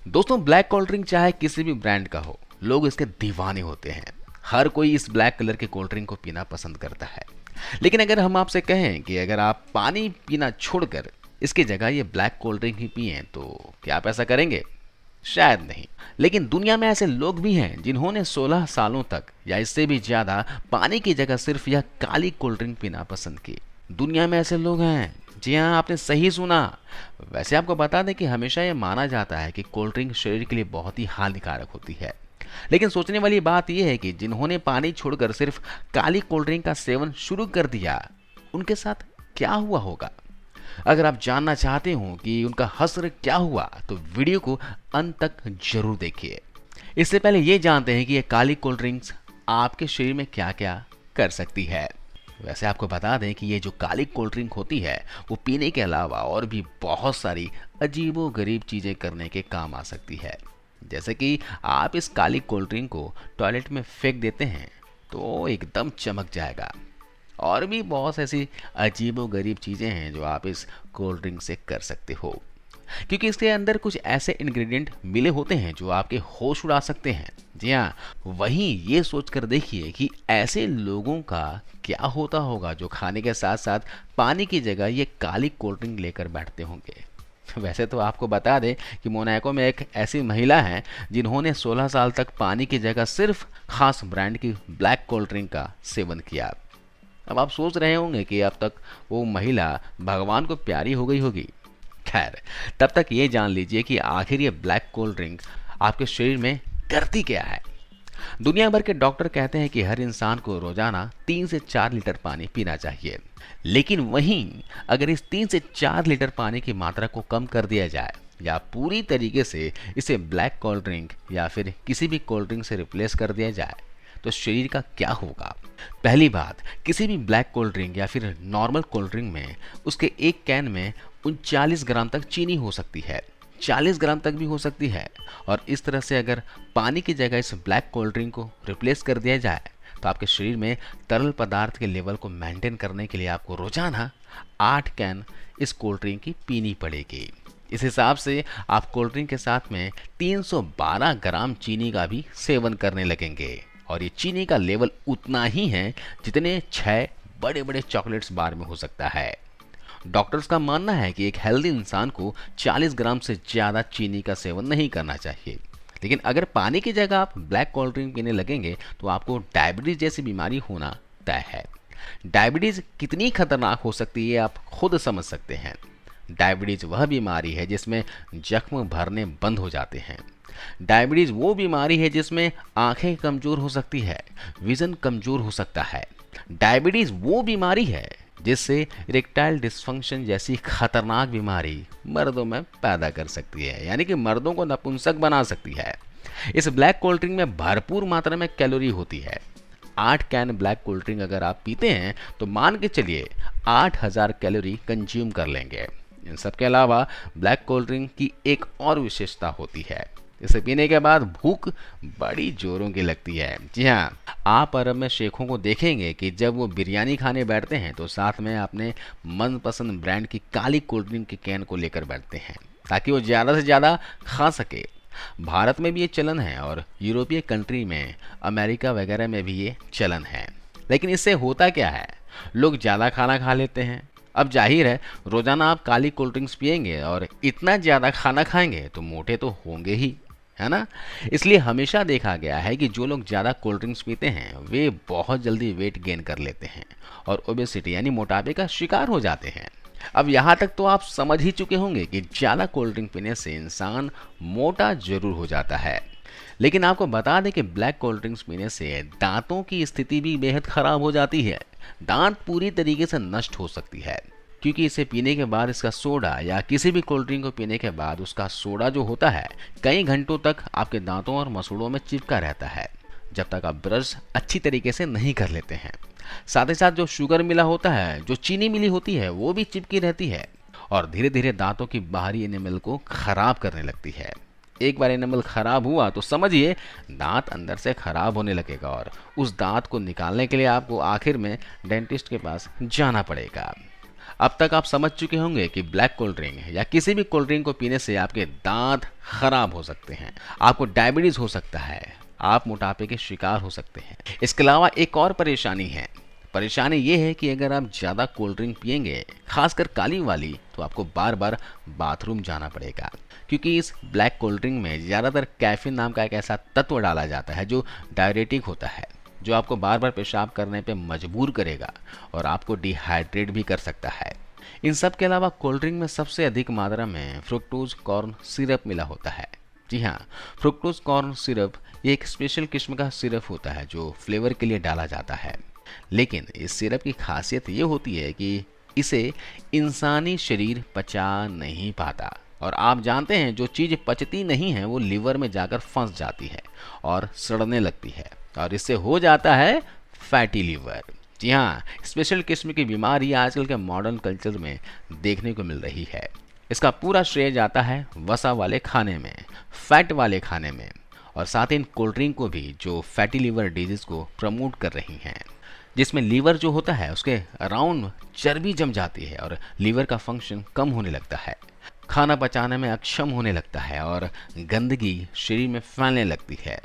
दोस्तों, black cold drink चाहे किसी भी ब्रांड का हो, लोग इसके दीवाने होते हैं। हर कोई इस ब्लैक कलर के कोल्ड ड्रिंक को पीना पसंद करता है। लेकिन अगर हम आपसे कहें कि अगर आप पानी पीना छोड़कर इसकी जगह ये ब्लैक कोल्ड ड्रिंक ही पिएं, तो क्या आप ऐसा करेंगे? शायद नहीं। लेकिन दुनिया में ऐसे लोग भी हैं जिन्होंने 16 सालों तक या इससे भी ज़्यादा पानी की जगह सिर्फ यह काली कोल्ड ड्रिंक पीना पसंद की। दुनिया में ऐसे लोग हैं। जी हाँ, आपने सही सुना। वैसे आपको बता दें कि हमेशा ये माना जाता है कि कोल्ड ड्रिंक शरीर के लिए बहुत ही हानिकारक होती है। लेकिन सोचने वाली बात यह है कि जिन्होंने पानी छोड़कर सिर्फ काली कोल्ड ड्रिंक का सेवन शुरू कर दिया, उनके साथ क्या हुआ होगा? अगर आप जानना चाहते हो कि उनका हश्र क्या हुआ, तो वीडियो को अंत तक जरूर देखिए। इससे पहले ये जानते हैं कि ये काली कोल्ड ड्रिंक्स आपके शरीर में क्या क्या कर सकती है। वैसे आपको बता दें कि ये जो काली कोल्ड ड्रिंक होती है, वो पीने के अलावा और भी बहुत सारी अजीबो गरीब चीज़ें करने के काम आ सकती है। जैसे कि आप इस काली कोल्ड ड्रिंक को टॉयलेट में फेंक देते हैं तो एकदम चमक जाएगा। और भी बहुत ऐसी अजीबो गरीब चीज़ें हैं जो आप इस कोल्ड ड्रिंक से कर सकते हो, क्योंकि इसके अंदर कुछ ऐसे इंग्रेडिएंट मिले होते हैं जो आपके होश उड़ा सकते हैं। जी हाँ, वहीं ये सोचकर देखिए कि ऐसे लोगों का क्या होता होगा जो खाने के साथ साथ पानी की जगह ये काली कोल्ड ड्रिंक लेकर बैठते होंगे। वैसे तो आपको बता दें कि मोनाको में एक ऐसी महिला है जिन्होंने 16 साल तक पानी की जगह सिर्फ खास ब्रांड की ब्लैक कोल्ड ड्रिंक का सेवन किया। अब आप सोच रहे होंगे कि अब तक वो महिला भगवान को प्यारी हो गई होगी। खैर, तब तक ये जान लीजिए कि आखिर ये ब्लैक कोल्ड ड्रिंक आपके शरीर में करती क्या है। दुनिया भर के डॉक्टर कहते हैं कि हर इंसान को रोजाना 3 से 4 लीटर पानी पीना चाहिए। लेकिन वहीं अगर इस 3 से 4 लीटर पानी की मात्रा को कम कर दिया जाए या पूरी तरीके से इसे ब्लैक कोल्ड ड्रिंक या फिर किसी भी कोल्ड ड्रिंक से रिप्लेस कर दिया जाए, तो शरीर का क्या होगा? पहली बात, किसी भी ब्लैक कोल्ड ड्रिंक या फिर नॉर्मल कोल्ड ड्रिंक में उसके एक कैन में 39 ग्राम तक चीनी हो सकती है, 40 ग्राम तक भी हो सकती है। और इस तरह से अगर पानी की जगह इस ब्लैक कोल्ड ड्रिंक को रिप्लेस कर दिया जाए, तो आपके शरीर में तरल पदार्थ के लेवल को मेंटेन करने के लिए आपको रोजाना 8 कैन इस कोल्ड ड्रिंक की पीनी पड़ेगी। इस हिसाब से आप कोल्ड ड्रिंक के साथ में 312 ग्राम चीनी का भी सेवन करने लगेंगे। और ये चीनी का लेवल उतना ही है जितने 6 बड़े बड़े चॉकलेट्स बार में हो सकता है। डॉक्टर्स का मानना है कि एक हेल्दी इंसान को 40 ग्राम से ज़्यादा चीनी का सेवन नहीं करना चाहिए। लेकिन अगर पानी की जगह आप ब्लैक कोल्ड ड्रिंक पीने लगेंगे तो आपको डायबिटीज़ जैसी बीमारी होना तय है। डायबिटीज़ कितनी खतरनाक हो सकती है आप खुद समझ सकते हैं। डायबिटीज़ वह बीमारी है जिसमें जख्म भरने बंद हो जाते हैं। डायबिटीज़ वो बीमारी है जिसमें आंखें कमज़ोर हो सकती है, विज़न कमज़ोर हो सकता है। डायबिटीज़ वो बीमारी है जिससे इरेक्टाइल डिस्फंक्शन जैसी खतरनाक बीमारी मर्दों में पैदा कर सकती है, यानी कि मर्दों को नपुंसक बना सकती है। इस ब्लैक कोल्ड ड्रिंक में भरपूर मात्रा में कैलोरी होती है। 8 कैन ब्लैक कोल्ड ड्रिंक अगर आप पीते हैं तो मान के चलिए 8000 कैलोरी कंज्यूम कर लेंगे। इन सब के अलावा ब्लैक कोल्ड ड्रिंक की एक और विशेषता होती है, इसे पीने के बाद भूख बड़ी जोरों की लगती है। जी हाँ, आप अरब में शेखों को देखेंगे कि जब वो बिरयानी खाने बैठते हैं तो साथ में अपने मनपसंद ब्रांड की काली कोल्ड ड्रिंक की कैन को लेकर बैठते हैं ताकि वो ज़्यादा से ज़्यादा खा सके। भारत में भी ये चलन है और यूरोपीय कंट्री में, अमेरिका वगैरह में भी ये चलन है। लेकिन इससे होता क्या है, लोग ज़्यादा खाना खा लेते हैं। अब जाहिर है रोज़ाना आप काली कोल्ड ड्रिंक्स पिएंगे और इतना ज़्यादा खाना खाएंगे तो मोटे तो होंगे ही, है ना। इसलिए हमेशा देखा गया है कि जो लोग ज़्यादा कोल्ड ड्रिंक्स पीते हैं वे बहुत जल्दी वेट गेन कर लेते हैं और ओबेसिटी यानी मोटापे का शिकार हो जाते हैं। अब यहाँ तक तो आप समझ ही चुके होंगे कि ज़्यादा कोल्ड ड्रिंक पीने से इंसान मोटा जरूर हो जाता है। लेकिन आपको बता दें कि ब्लैक कोल्ड ड्रिंक्स पीने से दांतों की स्थिति भी बेहद ख़राब हो जाती है। दांत पूरी तरीके से नष्ट हो सकती है, क्योंकि इसे पीने के बाद इसका सोडा या किसी भी कोल्ड ड्रिंक को पीने के बाद उसका सोडा जो होता है कई घंटों तक आपके दांतों और मसूड़ों में चिपका रहता है, जब तक आप ब्रश अच्छी तरीके से नहीं कर लेते हैं। साथ ही साथ जो शुगर मिला होता है, जो चीनी मिली होती है, वो भी चिपकी रहती है और धीरे धीरे दांतों की बाहरी एनिमल को खराब करने लगती है। एक बार एनिमल खराब हुआ तो समझिए दांत अंदर से खराब होने लगेगा और उस दांत को निकालने के लिए आपको आखिर में डेंटिस्ट के पास जाना पड़ेगा। अब तक आप समझ चुके होंगे कि ब्लैक कोल्ड ड्रिंक या किसी भी कोल्ड ड्रिंक को पीने से आपके दांत खराब हो सकते हैं, आपको डायबिटीज हो सकता है, आप मोटापे के शिकार हो सकते हैं। इसके अलावा एक और परेशानी है। परेशानी ये है कि अगर आप ज़्यादा कोल्ड ड्रिंक पिएंगे, खासकर काली वाली, तो आपको बार बार बाथरूम जाना पड़ेगा, क्योंकि इस ब्लैक कोल्ड ड्रिंक में ज़्यादातर कैफीन नाम का एक ऐसा तत्व डाला जाता है जो डायरेटिक होता है, जो आपको बार बार पेशाब करने पे मजबूर करेगा और आपको डिहाइड्रेट भी कर सकता है। इन सब के अलावा कोल्ड ड्रिंक में सबसे अधिक मात्रा में फ्रुक्टोज कॉर्न सिरप मिला होता है। जी हाँ, फ्रुक्टोज कॉर्न सिरप ये एक स्पेशल किस्म का सिरप होता है जो फ्लेवर के लिए डाला जाता है। लेकिन इस सिरप की खासियत ये होती है कि इसे इंसानी शरीर पचा नहीं पाता, और आप जानते हैं जो चीज़ पचती नहीं है वो लीवर में जाकर फंस जाती है और सड़ने लगती है, और इससे हो जाता है फैटी लीवर। जी हाँ, स्पेशल किस्म की बीमारी आजकल के मॉडर्न कल्चर में देखने को मिल रही है। इसका पूरा श्रेय जाता है वसा वाले खाने में, फैट वाले खाने में, और साथ ही इन कोल्ड ड्रिंक को भी जो फैटी लीवर डिजीज को प्रमोट कर रही हैं, जिसमें लीवर जो होता है उसके अराउंड चर्बी जम जाती है और लीवर का फंक्शन कम होने लगता है, खाना पचाने में अक्षम होने लगता है और गंदगी शरीर में फैलने लगती है।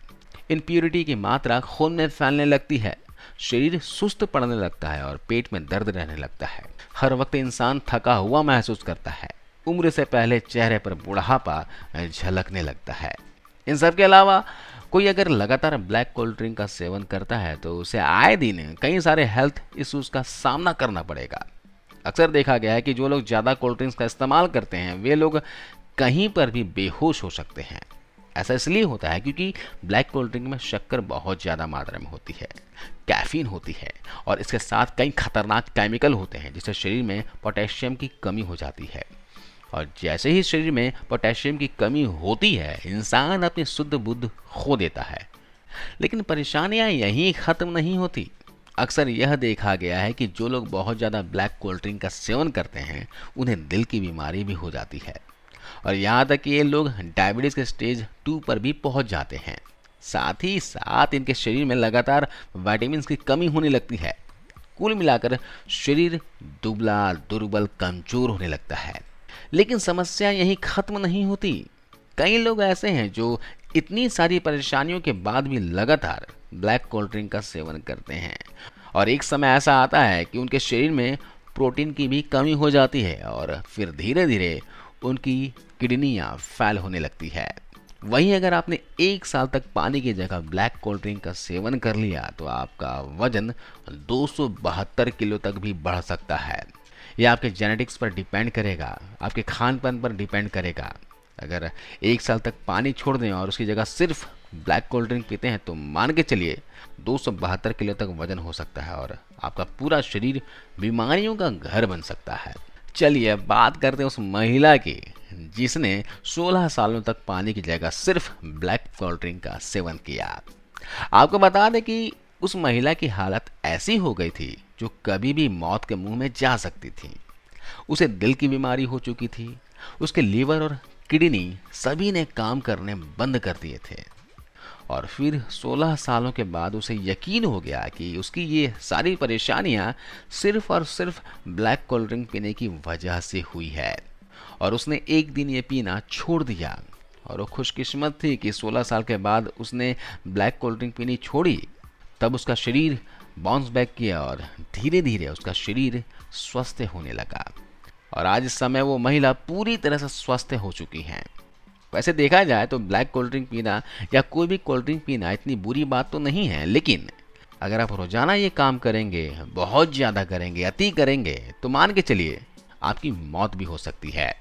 इम्प्यूरिटी की मात्रा खून में फैलने लगती है, शरीर सुस्त पड़ने लगता है और पेट में दर्द रहने लगता है। हर वक्त इंसान थका हुआ महसूस करता है, उम्र से पहले चेहरे पर बुढ़ापा झलकने लगता है। इन सब के अलावा कोई अगर लगातार ब्लैक कोल्ड ड्रिंक का सेवन करता है तो उसे आए दिन कई सारे हेल्थ इश्यूज का सामना करना पड़ेगा। अक्सर देखा गया है कि जो लोग ज़्यादा कोल्ड ड्रिंक्स का इस्तेमाल करते हैं वे लोग कहीं पर भी बेहोश हो सकते हैं। ऐसा इसलिए होता है क्योंकि ब्लैक कोल्ड ड्रिंक में शक्कर बहुत ज़्यादा मात्रा में होती है, कैफीन होती है, और इसके साथ कई खतरनाक केमिकल होते हैं जिससे शरीर में पोटेशियम की कमी हो जाती है। और जैसे ही शरीर में पोटेशियम की कमी होती है, इंसान अपनी शुद्ध बुद्ध खो देता है। लेकिन परेशानियां यहीं ख़त्म नहीं होती। अक्सर यह देखा गया है कि जो लोग बहुत ज़्यादा ब्लैक कोल्ड ड्रिंक का सेवन करते हैं उन्हें दिल की बीमारी भी हो जाती है, और यहाँ तक कि ये लोग डायबिटीज़ के स्टेज 2 पर भी पहुँच जाते हैं। साथ ही साथ इनके शरीर में लगातार विटामिन की कमी होने लगती है। कुल मिलाकर शरीर दुबला, दुर्बल, कमजोर होने लगता है। लेकिन समस्या यहीं ख़त्म नहीं होती। कई लोग ऐसे हैं जो इतनी सारी परेशानियों के बाद भी लगातार ब्लैक कोल्ड ड्रिंक का सेवन करते हैं, और एक समय ऐसा आता है कि उनके शरीर में प्रोटीन की भी कमी हो जाती है और फिर धीरे धीरे उनकी किडनियाँ फेल होने लगती है। वहीं अगर आपने 1 साल तक पानी की जगह ब्लैक कोल्ड ड्रिंक का सेवन कर लिया तो आपका वजन 272 किलो तक भी बढ़ सकता है। यह आपके जेनेटिक्स पर डिपेंड करेगा, आपके खान पान पर डिपेंड करेगा। अगर 1 साल तक पानी छोड़ दें और उसकी जगह सिर्फ ब्लैक कोल्ड ड्रिंक पीते हैं तो मान के चलिए 272 किलो तक वजन हो सकता है और आपका पूरा शरीर बीमारियों का घर बन सकता है। चलिए अब बात करते हैं उस महिला की जिसने 16 सालों तक पानी की जगह सिर्फ ब्लैक कोल्ड ड्रिंक का सेवन किया। आपको बता दें कि उस महिला की हालत ऐसी हो गई थी जो कभी भी मौत के मुंह में जा सकती थी। उसे दिल की बीमारी हो चुकी थी, उसके लीवर और किडनी सभी ने काम करने बंद कर दिए थे, और फिर 16 सालों के बाद उसे यकीन हो गया कि उसकी ये सारी परेशानियां सिर्फ और सिर्फ ब्लैक कोल्ड ड्रिंक पीने की वजह से हुई है, और उसने एक दिन ये पीना छोड़ दिया। और वो खुशकिस्मत थी कि 16 साल के बाद उसने ब्लैक कोल्ड ड्रिंक पीनी छोड़ी। तब उसका शरीर बाउंस बैक किया और धीरे धीरे उसका शरीर स्वस्थ होने लगा, और आज इस समय वो महिला पूरी तरह से स्वस्थ हो चुकी हैं। वैसे देखा जाए तो ब्लैक कोल्ड ड्रिंक पीना या कोई भी कोल्ड ड्रिंक पीना इतनी बुरी बात तो नहीं है, लेकिन अगर आप रोजाना ये काम करेंगे, बहुत ज़्यादा करेंगे, अति करेंगे, तो मान के चलिए आपकी मौत भी हो सकती है।